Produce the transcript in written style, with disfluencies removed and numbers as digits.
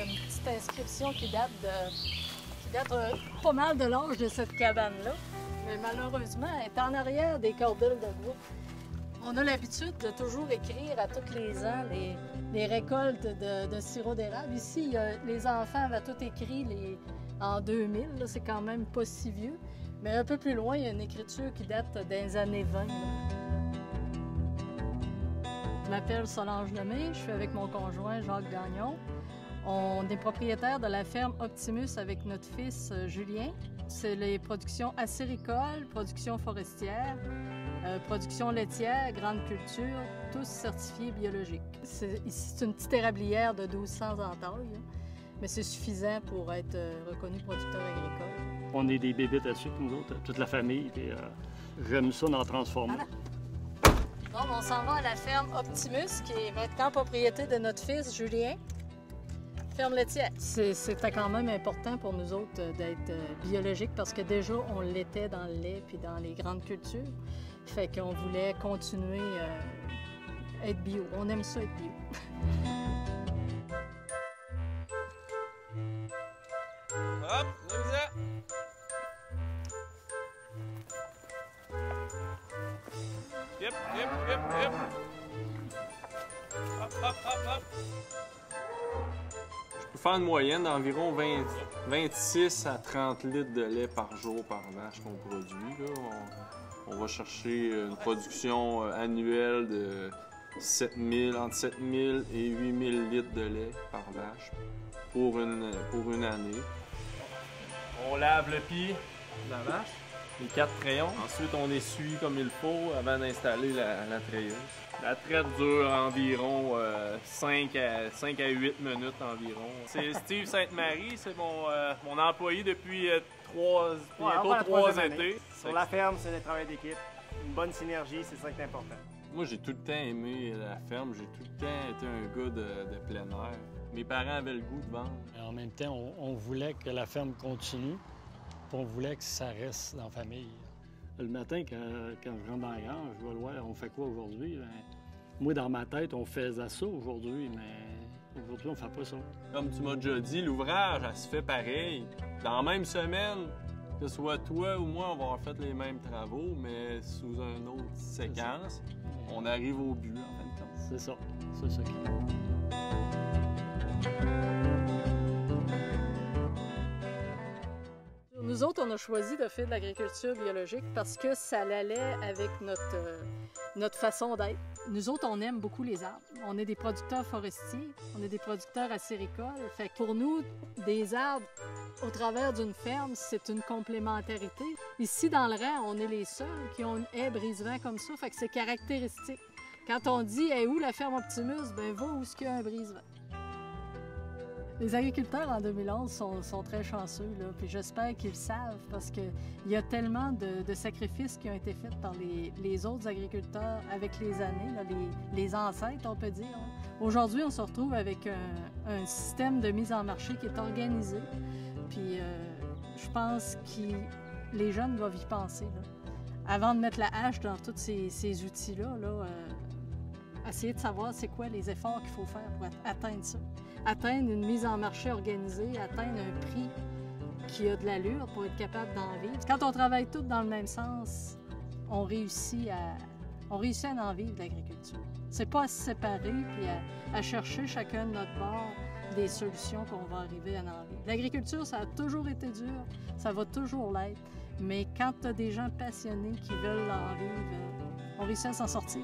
y a une petite inscription qui date pas mal de l'âge de cette cabane-là. Mais malheureusement, elle est en arrière des cordelles de bois. On a l'habitude de toujours écrire à tous les ans les récoltes de sirop d'érable. Ici, les enfants avaient tout écrit en 2000. C'est quand même pas si vieux. Mais un peu plus loin, il y a une écriture qui date des années 20. Je m'appelle Solange Lemay, je suis avec mon conjoint Jacques Gagnon. On est propriétaire de la ferme Optimus avec notre fils Julien. C'est les productions acéricoles, production forestière, production laitière, grande culture, tous certifiés biologiques. Ici, c'est une petite érablière de 1200 entailles, mais c'est suffisant pour être reconnu producteur agricole. On est des bébites à sucre, nous autres, toute la famille, puis j'aime ça d'en transformer. Voilà. Bon, on s'en va à la ferme Optimus, qui est maintenant propriété de notre fils Julien. Ferme laitière. C'était quand même important pour nous autres d'être biologique parce que déjà, on l'était dans le lait puis dans les grandes cultures. Fait qu'on voulait continuer à être bio. On aime ça être bio. Hop, venez-vous-en. Yep, yep, yep, yep. Hop, hop, hop, hop. Je peux faire une moyenne d'environ 26 à 30 litres de lait par jour par vache qu'on produit. Là. On va chercher une production annuelle de entre 7000 et 8000 litres de lait par vache pour une année. On lave le pied de la vache, les 4 crayons. Ensuite, on essuie comme il faut avant d'installer la treilleuse. La traite dure environ 5 à 8 minutes environ. C'est Steve Sainte-Marie, c'est mon employé depuis bientôt 3 étés. Sur la ferme, c'est le travail d'équipe. Une bonne synergie, c'est ça qui est important. Moi, j'ai tout le temps aimé la ferme. J'ai tout le temps été un gars de plein air. Mes parents avaient le goût de vendre. En même temps, on voulait que la ferme continue, puis on voulait que ça reste dans la famille. Le matin, quand je rentre dans la grange, je vais le voir, on fait quoi aujourd'hui? Ben, moi, dans ma tête, on faisait ça aujourd'hui, mais aujourd'hui, on fait pas ça. Comme tu m'as déjà dit, l'ouvrage, elle se fait pareil. Dans la même semaine, que ce soit toi ou moi, on va avoir fait les mêmes travaux, mais sous une autre séquence. On arrive au but, en fin de compte. C'est ça. C'est ça qui est. Nous autres, on a choisi de faire de l'agriculture biologique parce que ça allait avec notre façon d'être. Nous autres, on aime beaucoup les arbres. On est des producteurs forestiers, on est des producteurs acéricoles. Fait que pour nous, des arbres au travers d'une ferme, c'est une complémentarité. Ici, dans le rang, on est les seuls qui ont une haie brise-vent comme ça, fait que c'est caractéristique. Quand on dit « Hey, où la ferme Optimus? » ben va où est-ce qu'il y a un brise-vent. Les agriculteurs en 2011 sont très chanceux, là, puis j'espère qu'ils le savent parce qu'il y a tellement de sacrifices qui ont été faits par les autres agriculteurs avec les années, là, les ancêtres, on peut dire. Aujourd'hui, on se retrouve avec un système de mise en marché qui est organisé, puis je pense que les jeunes doivent y penser. Là. Avant de mettre la hache dans tous ces outils-là, essayer de savoir c'est quoi les efforts qu'il faut faire pour atteindre ça. Atteindre une mise en marché organisée, atteindre un prix qui a de l'allure pour être capable d'en vivre. Quand on travaille tous dans le même sens, on réussit à en vivre de l'agriculture. C'est pas à se séparer puis à chercher chacun de notre bord des solutions qu'on va arriver à en vivre. L'agriculture, ça a toujours été dur, ça va toujours l'être, mais quand tu as des gens passionnés qui veulent en vivre, on réussit à s'en sortir.